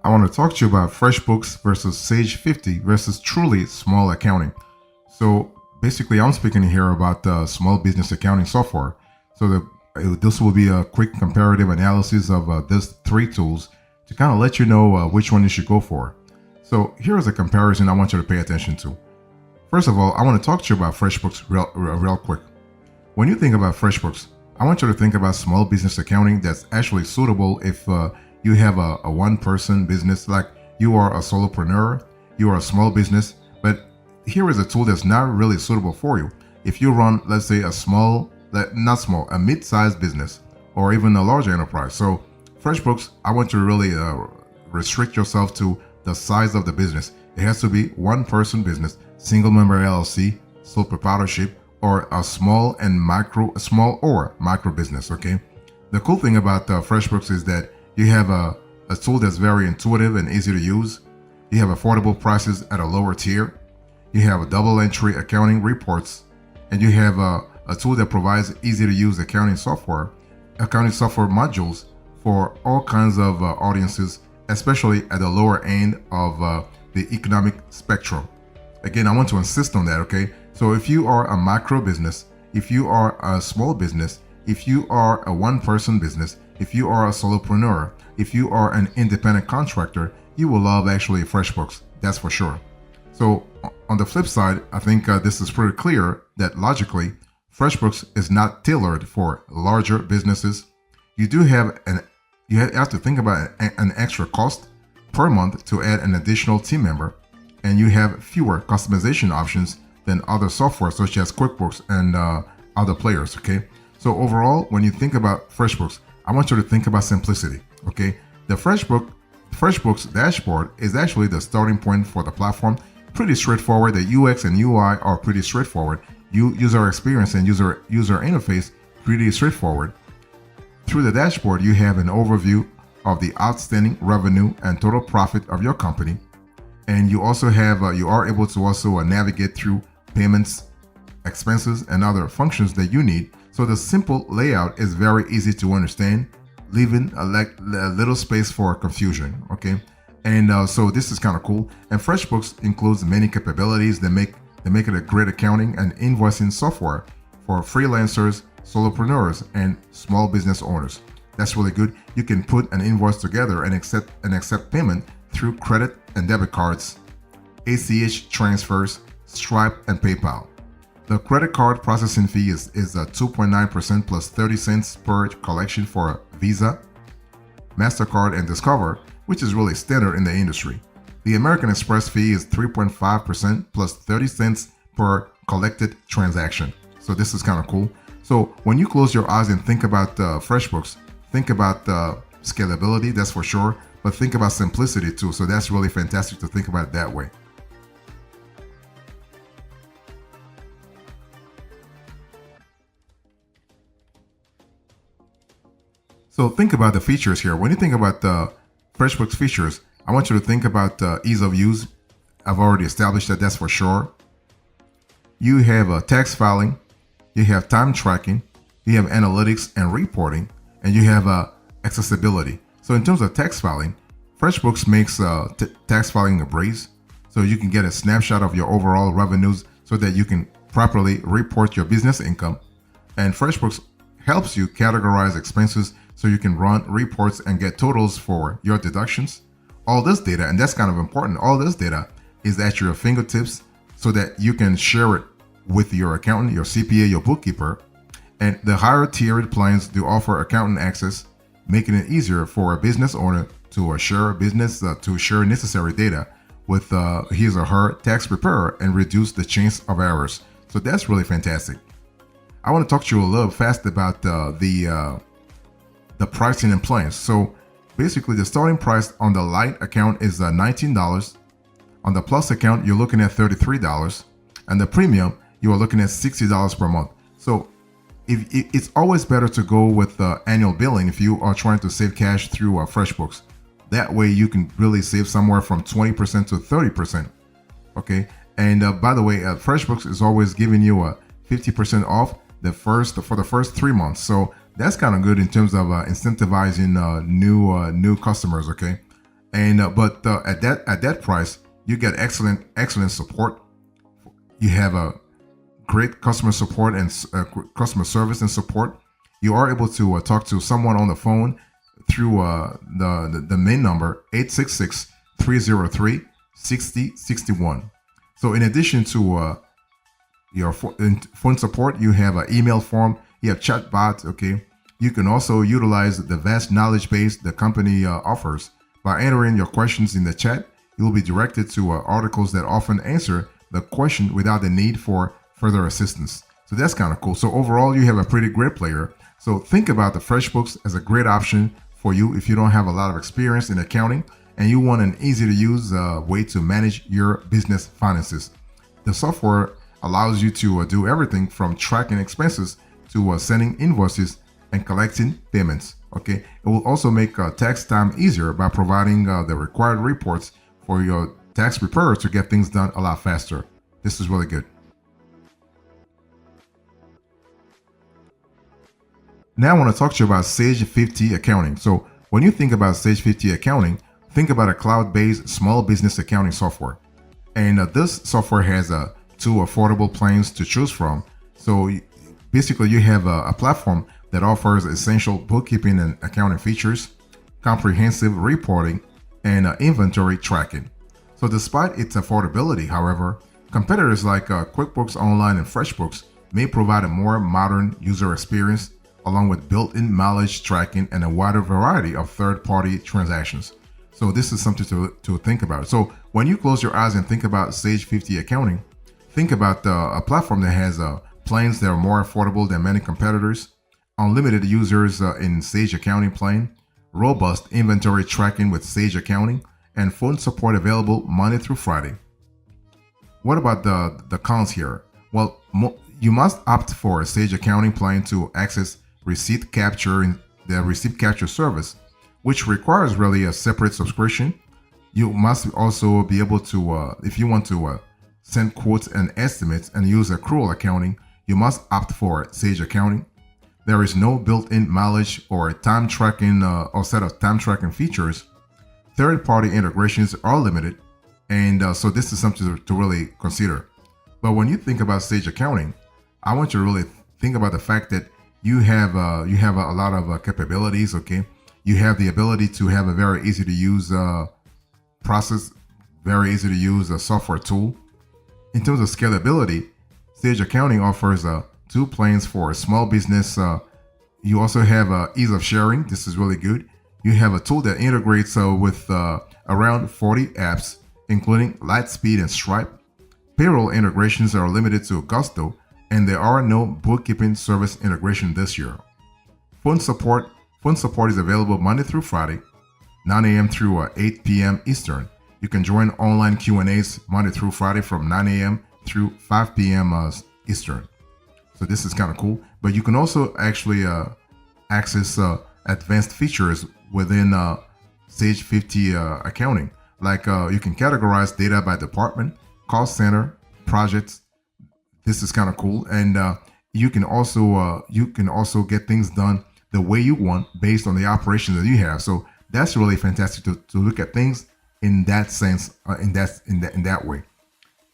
I want to talk to you about FreshBooks versus Sage 50 versus TrulySmall Accounting. So basically, I'm speaking here about small business accounting software. This will be a quick comparative analysis of these three tools to kind of let you know which one you should go for. So here is a comparison I want you to pay attention to. First of all, I want to talk to you about FreshBooks real quick. When you think about FreshBooks, I want you to think about small business accounting that's actually suitable if you have a one-person business, like you are a solopreneur, you are a small business, but here is a tool that's not really suitable for you. If you run, let's say, a mid-sized business or even a larger enterprise. So FreshBooks, I want you to really restrict yourself to the size of the business. It has to be one-person business, single member LLC, sole proprietorship, or a small or micro business. Okay. The cool thing about FreshBooks is that you have a tool that's very intuitive and easy to use. You have affordable prices at a lower tier. You have a double entry accounting reports, and you have a tool that provides easy to use accounting software modules for all kinds of audiences, especially at the lower end of the economic spectrum. Again, I want to insist on that. Okay. So if you are a micro business, if you are a small business, if you are a one-person business, if you are a solopreneur, if you are an independent contractor, you will love actually FreshBooks. That's for sure. So on the flip side, I think this is pretty clear that logically, FreshBooks is not tailored for larger businesses. You have to think about an extra cost per month to add an additional team member, and you have fewer customization options than other software such as QuickBooks and other players. Okay. So overall, when you think about FreshBooks, I want you to think about simplicity. Okay. The FreshBooks dashboard is actually the starting point for the platform. Pretty straightforward. The UX and UI are pretty straightforward. User experience and user interface, pretty straightforward. Through the dashboard, you have an overview of the outstanding revenue and total profit of your company. And you also have, you are able to also navigate through payments, expenses, and other functions that you need. So the simple layout is very easy to understand, leaving a little space for confusion. Okay. And so this is kind of cool. And FreshBooks includes many capabilities that make it a great accounting and invoicing software for freelancers, solopreneurs, and small business owners. That's really good. You can put an invoice together and accept payment through credit and debit cards, ACH transfers, Stripe, and PayPal. The credit card processing fee is 2.9% plus 30 cents per collection for Visa, MasterCard, and Discover, which is really standard in the industry. The American Express fee is 3.5% plus 30 cents per collected transaction. So this is kind of cool. So when you close your eyes and think about FreshBooks, think about scalability, that's for sure, but think about simplicity too. So that's really fantastic to think about it that way. So think about the features here. When you think about the FreshBooks features, I want you to think about ease of use. I've already established that, that's for sure. You have tax filing, you have time tracking, you have analytics and reporting, and you have accessibility. So in terms of tax filing, FreshBooks makes tax filing a breeze. So you can get a snapshot of your overall revenues so that you can properly report your business income. And FreshBooks helps you categorize expenses so you can run reports and get totals for your deductions. All this data, and that's kind of important, all this data is at your fingertips so that you can share it with your accountant, your CPA, your bookkeeper. And the higher tiered plans do offer accountant access, making it easier for a business owner to share necessary data with his or her tax preparer and reduce the chance of errors. So that's really fantastic. I want to talk to you a little fast about the pricing and plans. So basically, the starting price on the Lite account is $19. On the Plus account, you're looking at $33, and the Premium, you are looking at $60 per month. So it's always better to go with annual billing if you are trying to save cash through FreshBooks. That way, you can really save somewhere from 20% to 30%. Okay, and by the way, FreshBooks is always giving you a 50% off for the first 3 months. So that's kind of good in terms of incentivizing new customers. Okay, And but at that price, you get excellent support. You have a great customer support and customer service and support. You are able to talk to someone on the phone through the main number 866-303-6061. So in addition to your phone support, you have an email form, you have chat bots. Okay, you can also utilize the vast knowledge base the company offers. By entering your questions in the chat, you will be directed to articles that often answer the question without the need for further assistance. So that's kind of cool. So overall, you have a pretty great player. So think about the FreshBooks as a great option for you if you don't have a lot of experience in accounting and you want an easy to use way to manage your business finances. The software allows you to do everything from tracking expenses to sending invoices and collecting payments. Okay, it will also make tax time easier by providing the required reports for your tax preparer to get things done a lot faster. This is really good. Now I want to talk to you about Sage 50 Accounting. So when you think about Sage 50 Accounting, think about a cloud-based small business accounting software. And this software has two affordable plans to choose from. So basically you have a platform that offers essential bookkeeping and accounting features, comprehensive reporting, and inventory tracking. So despite its affordability, however, competitors like QuickBooks Online and FreshBooks may provide a more modern user experience along with built-in mileage tracking and a wider variety of third-party transactions. So this is something to think about. So when you close your eyes and think about Sage 50 Accounting, think about a platform that has plans that are more affordable than many competitors, unlimited users in Sage Accounting plan, robust inventory tracking with Sage Accounting, and phone support available Monday through Friday. What about the cons here? Well, you must opt for a Sage Accounting plan to access receipt capture in the receipt capture service, which requires really a separate subscription. You must also be able to, if you want to send quotes and estimates and use accrual accounting, you must opt for Sage Accounting. There is no built-in mileage or time tracking or set of time tracking features. Third-party integrations are limited, and so this is something to really consider. But when you think about Sage Accounting, I want you to really think about the fact that you have a lot of capabilities. Okay, you have the ability to have a very easy to use process, very easy to use software tool. In terms of scalability, Sage Accounting offers two plans for a small business. You also have ease of sharing. This is really good. You have a tool that integrates with around 40 apps, including Lightspeed and Stripe. Payroll integrations are limited to Gusto, and there are no bookkeeping service integration this year. Phone support is available Monday through Friday, 9 a.m. through 8 p.m. Eastern. You can join online Q&As Monday through Friday from 9 a.m. through 5 p.m. Eastern. So this is kind of cool. But you can also actually access advanced features within Sage 50 Accounting. Like you can categorize data by department, cost center, projects. This is kind of cool. And you can also get things done the way you want based on the operations that you have. So that's really fantastic to look at things in that sense, in that way.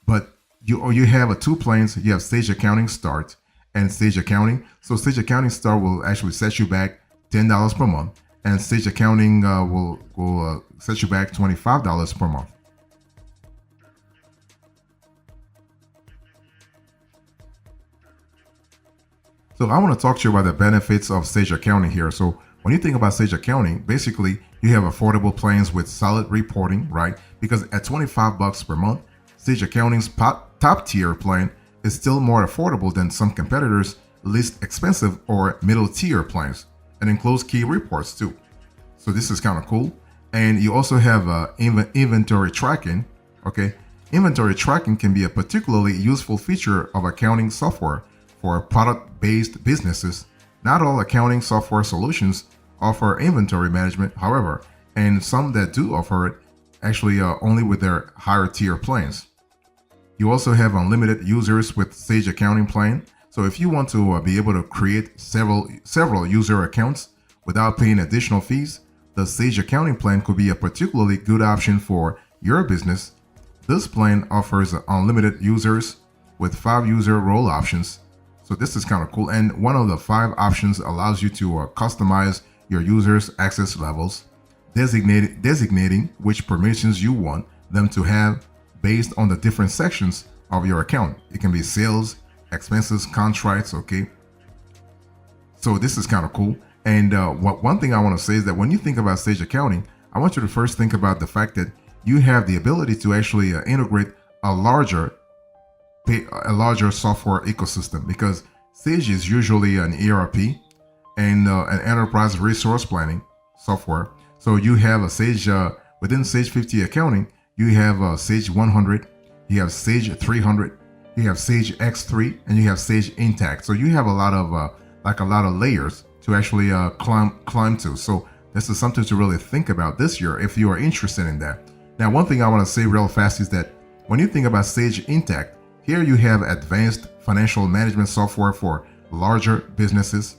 But you have two plans. You have Sage Accounting Start and Sage Accounting. So Sage Accounting Start will actually set you back $10 per month, and Sage Accounting will set you back $25 per month. So I want to talk to you about the benefits of Sage Accounting here. So when you think about Sage Accounting, basically you have affordable plans with solid reporting, right? Because at $25 per month, Sage Accounting's top tier plan is still more affordable than some competitors' least expensive or middle tier plans, and includes key reports too. So this is kind of cool. And you also have inventory tracking. Okay, inventory tracking can be a particularly useful feature of accounting software for product-based businesses. Not all accounting software solutions offer inventory management, however, and some that do offer it actually only with their higher tier plans. You also have unlimited users with Sage Accounting plan. So if you want to be able to create several user accounts without paying additional fees, the Sage Accounting plan could be a particularly good option for your business. This plan offers unlimited users with 5 user role options. So this is kind of cool. And one of the 5 options allows you to customize your users' access levels, designating which permissions you want them to have based on the different sections of your account. It can be sales, expenses, contracts, okay? So this is kind of cool. And one thing I want to say is that when you think about Sage Accounting, I want you to first think about the fact that you have the ability to actually integrate a larger software ecosystem, because Sage is usually an ERP and an enterprise resource planning software. So you have a Sage within Sage 50 Accounting. You have Sage 100, you have Sage 300, you have Sage X3, and you have Sage Intact. So you have a lot of layers to actually climb to. So this is something to really think about this year if you are interested in that. Now, one thing I want to say real fast is that when you think about Sage Intact, here you have advanced financial management software for larger businesses.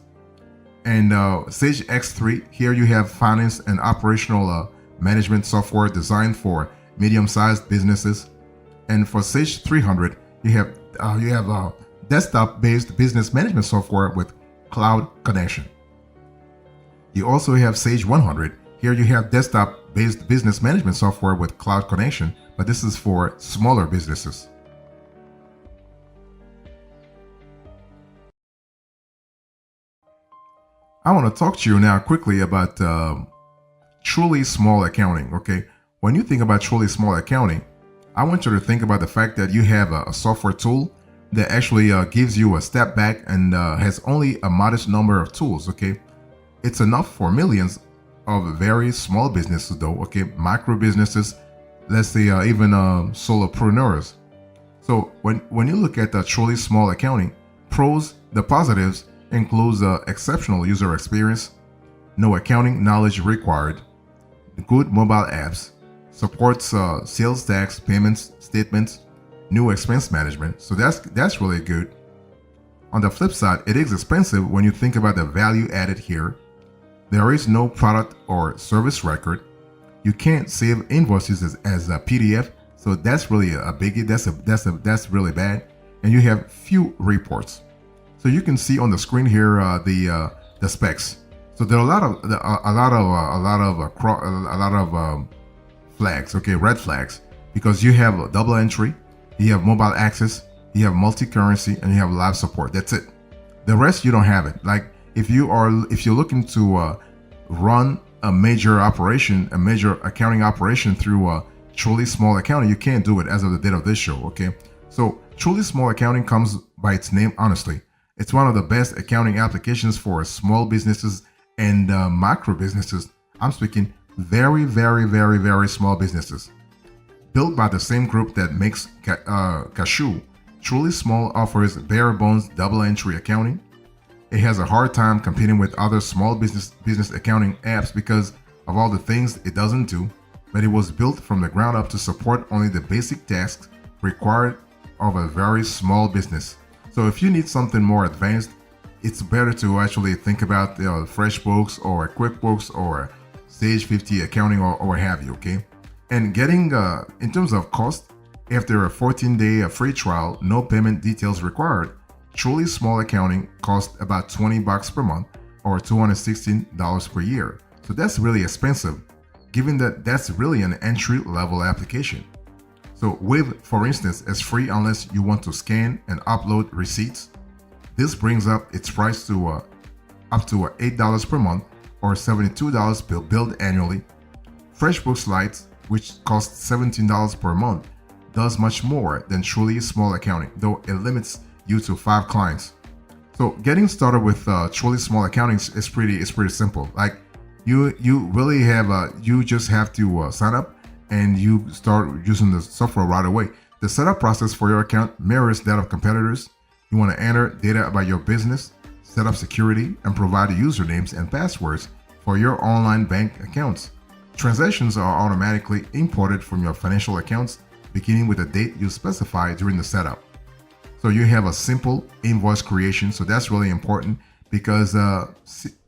And Sage X3, here you have finance and operational management software designed for medium-sized businesses. And for Sage 300, you have desktop-based business management software with cloud connection. You also have Sage 100. Here you have desktop-based business management software with cloud connection, but this is for smaller businesses. I want to talk to you now quickly about TrulySmall Accounting, okay? When you think about TrulySmall Accounting, I want you to think about the fact that you have a software tool that actually gives you a step back and has only a modest number of tools, okay? It's enough for millions of very small businesses though, okay? Micro businesses, let's say even solopreneurs. So when you look at the TrulySmall Accounting, the positives includes exceptional user experience, no accounting knowledge required, good mobile apps, supports sales tax, payments, statements, new expense management. So that's really good. On the flip side, it is expensive when you think about the value added here. There is no product or service record. You can't save invoices as a PDF, so that's really a biggie. That's really bad. And you have few reports. So you can see on the screen here the specs. So there are a lot of flags, okay, red flags, because you have a double entry, you have mobile access, you have multi-currency, and you have live support. That's it. The rest you don't have it. Like if you're looking to run a major accounting operation through TrulySmall Accounting, you can't do it as of the date of this show. Okay, so TrulySmall Accounting comes by its name. Honestly, it's one of the best accounting applications for small businesses and micro businesses. I'm speaking very, very, very, very small businesses. Built by the same group that makes Cashew, TrulySmall offers bare bones double entry accounting. It has a hard time competing with other small business accounting apps because of all the things it doesn't do, but it was built from the ground up to support only the basic tasks required of a very small business. So if you need something more advanced, it's better to actually think about FreshBooks or QuickBooks or Sage 50 Accounting or what have you, okay? And getting, in terms of cost, after a 14-day free trial, no payment details required, TrulySmall Accounting costs about $20 per month or $216 per year. So that's really expensive, given that that's really an entry-level application. So Wave, for instance, is free unless you want to scan and upload receipts. This brings up its price to up to $8 per month or $72 billed annually. FreshBooks Lite, which costs $17 per month, does much more than TrulySmall Accounting, though it limits you to 5 clients. So getting started with TrulySmall Accounting is pretty simple. Like you really have you just have to sign up and you start using the software right away. The setup process for your account mirrors that of competitors. You want to enter data about your business, set up security, and provide usernames and passwords for your online bank accounts. Transactions are automatically imported from your financial accounts beginning with the date you specify during the setup. So you have a simple invoice creation. So that's really important because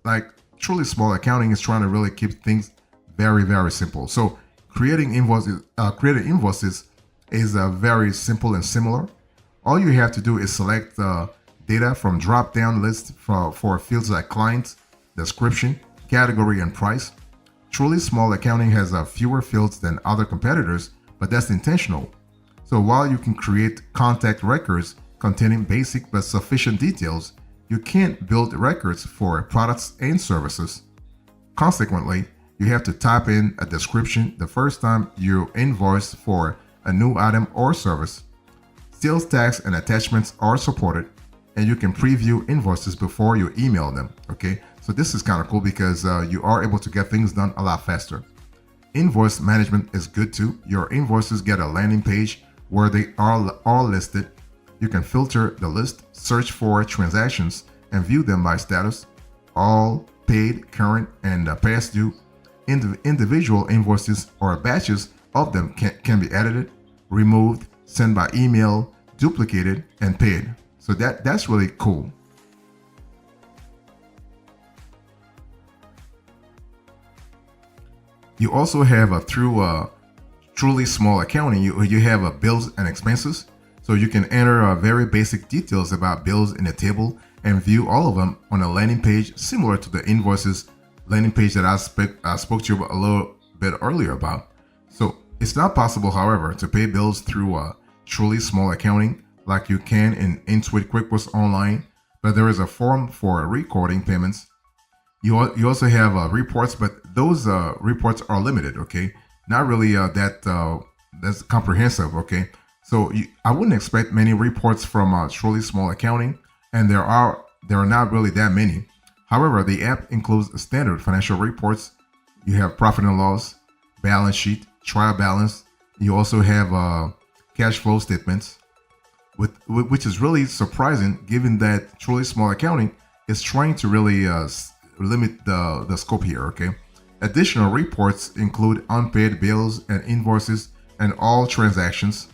like TrulySmall Accounting is trying to really keep things Very, very simple. So creating invoices is very simple and similar. All you have to do is select data from drop-down list for fields like client, description, category, and price. TrulySmall Accounting has fewer fields than other competitors, but that's intentional. So while you can create contact records containing basic but sufficient details, you can't build records for products and services. Consequently, you have to type in a description the first time you invoice for a new item or service. Sales tax and attachments are supported, and you can preview invoices before you email them. Okay, so this is kind of cool because you are able to get things done a lot faster. Invoice management is good too. Your invoices get a landing page where they are all listed. You can filter the list, search for transactions, and view them by status, all, paid, current, and past due. Individual invoices or batches of them can be edited, removed, sent by email, duplicated, and paid. So that's really cool. You also have through TrulySmall Accounting, you have bills and expenses. So you can enter very basic details about bills in a table and view all of them on a landing page similar to the invoices landing page that I spoke to you a little bit earlier about. So it's not possible, however, to pay bills through TrulySmall Accounting like you can in Intuit QuickBooks Online, but there is a form for recording payments. You also have reports, but those reports are limited, okay? Not really that's comprehensive, okay? So I wouldn't expect many reports from TrulySmall Accounting, and there are not really that many. However, the app includes standard financial reports. You have profit and loss, balance sheet, trial balance. You also have cash flow statements, which is really surprising given that TrulySmall Accounting is trying to really limit the scope here, okay? Additional reports include unpaid bills and invoices and all transactions.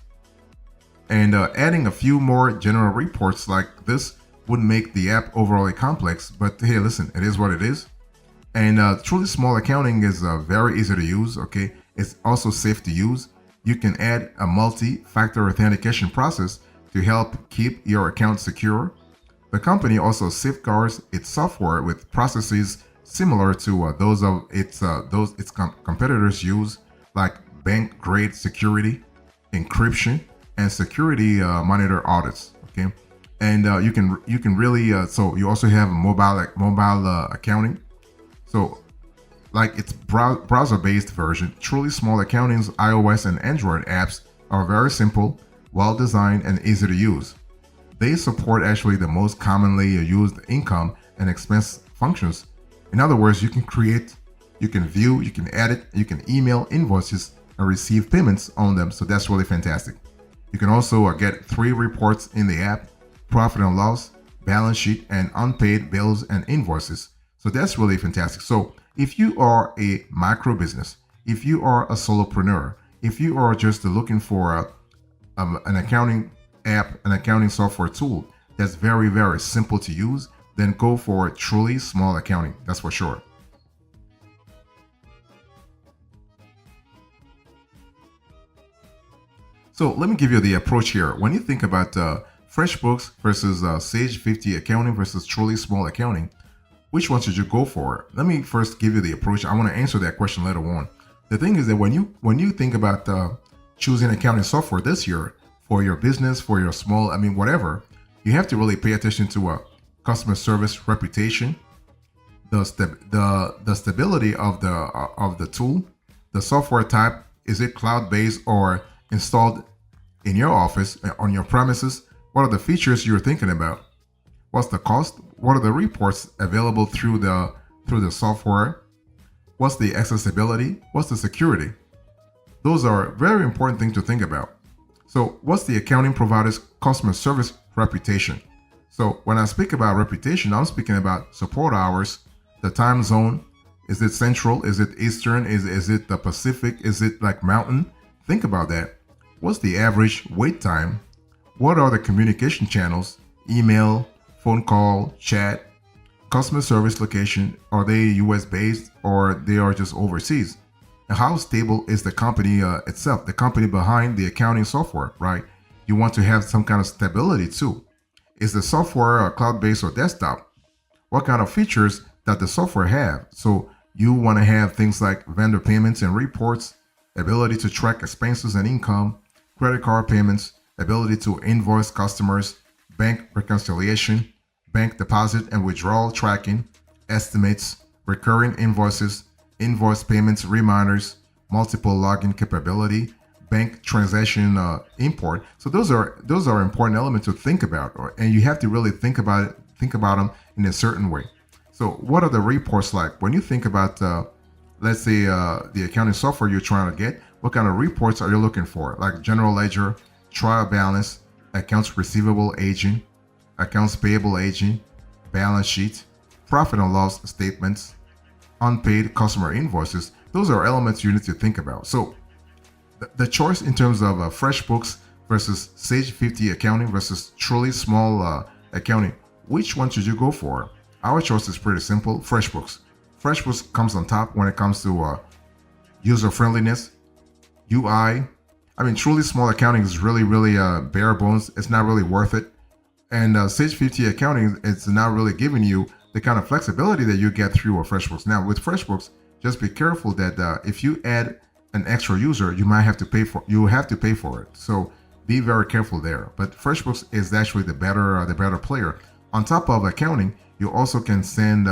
And adding a few more general reports like this would make the app overly complex, but hey, listen, it is what it is. And TrulySmall Accounting is very easy to use, okay? It's also safe to use. You can add a multi-factor authentication process to help keep your account secure. The company also safeguards its software with processes similar to those its competitors use, like bank-grade security, encryption, and security monitor audits. Okay, and you can really so you also have mobile accounting. So like its browser-based version, TrulySmall Accounting's iOS and Android apps are very simple, well-designed, and easy to use. They support actually the most commonly used income and expense functions. In other words, you can create, you can view, you can edit, you can email invoices and receive payments on them. So that's really fantastic. You can also get 3 reports in the app: profit and loss, balance sheet, and unpaid bills and invoices. So that's really fantastic. So if you are a micro business, if you are a solopreneur, if you are just looking for an accounting app, an accounting software tool that's very, very simple to use, then go for TrulySmall Accounting. That's for sure. So let me give you the approach here. When you think about FreshBooks versus Sage 50 Accounting versus TrulySmall Accounting, which one should you go for? Let me first give you the approach. I want to answer that question later on. The thing is that when you think about choosing accounting software this year for your business, for your small, whatever, you have to really pay attention to customer service reputation, the stability of the tool, the software type. Is it cloud-based or installed in your office, on your premises? What are the features you're thinking about? What's the cost? What are the reports available through the software? What's the accessibility? What's the security? Those are very important things to think about. So what's the accounting provider's customer service reputation? So when I speak about reputation, I'm speaking about support hours, the time zone. Is it central? Is it eastern? Is it the Pacific? Is it like mountain? Think about that. What's the average wait time? What are the communication channels? Email, phone call, chat, customer service location. Are they US based or they are just overseas? And how stable is the company itself, the company behind the accounting software, right? You want to have some kind of stability too. Is the software cloud-based or desktop? What kind of features does the software have? So you want to have things like vendor payments and reports, ability to track expenses and income, credit card payments, ability to invoice customers, bank reconciliation, bank deposit and withdrawal tracking, estimates, recurring invoices, invoice payments reminders, multiple login capability, bank transaction import. So those are important elements to think about, and you have to really think about them in a certain way. So what are the reports like when you think about let's say the accounting software you're trying to get? What kind of reports are you looking for? Like general ledger, trial balance, accounts receivable aging, accounts payable aging, balance sheet, profit and loss statements, unpaid customer invoices. Those are elements you need to think about. So the choice in terms of FreshBooks versus Sage 50 accounting versus TrulySmall accounting, which one should you go for? Our choice is pretty simple: FreshBooks. FreshBooks comes on top when it comes to user friendliness, UI. I mean, TrulySmall accounting is really bare bones. It's not really worth it. And Sage 50 accounting, it's not really giving you the kind of flexibility that you get through FreshBooks. Now, with FreshBooks, just be careful that if you add an extra user, you have to pay for it. So be very careful there. But FreshBooks is actually the better player. On top of accounting, you also can send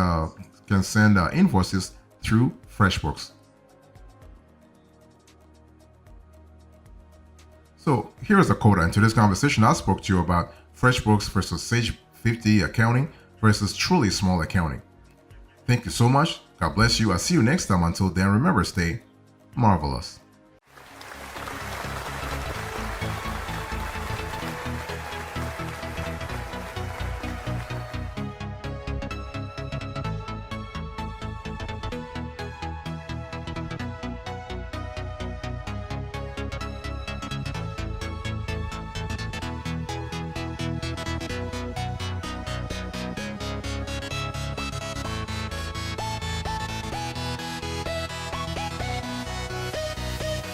invoices through FreshBooks. So here's a quote. In today's conversation, I spoke to you about FreshBooks versus Sage 50 accounting versus TrulySmall accounting. Thank you so much. God bless you. I'll see you next time. Until then, remember, stay marvelous.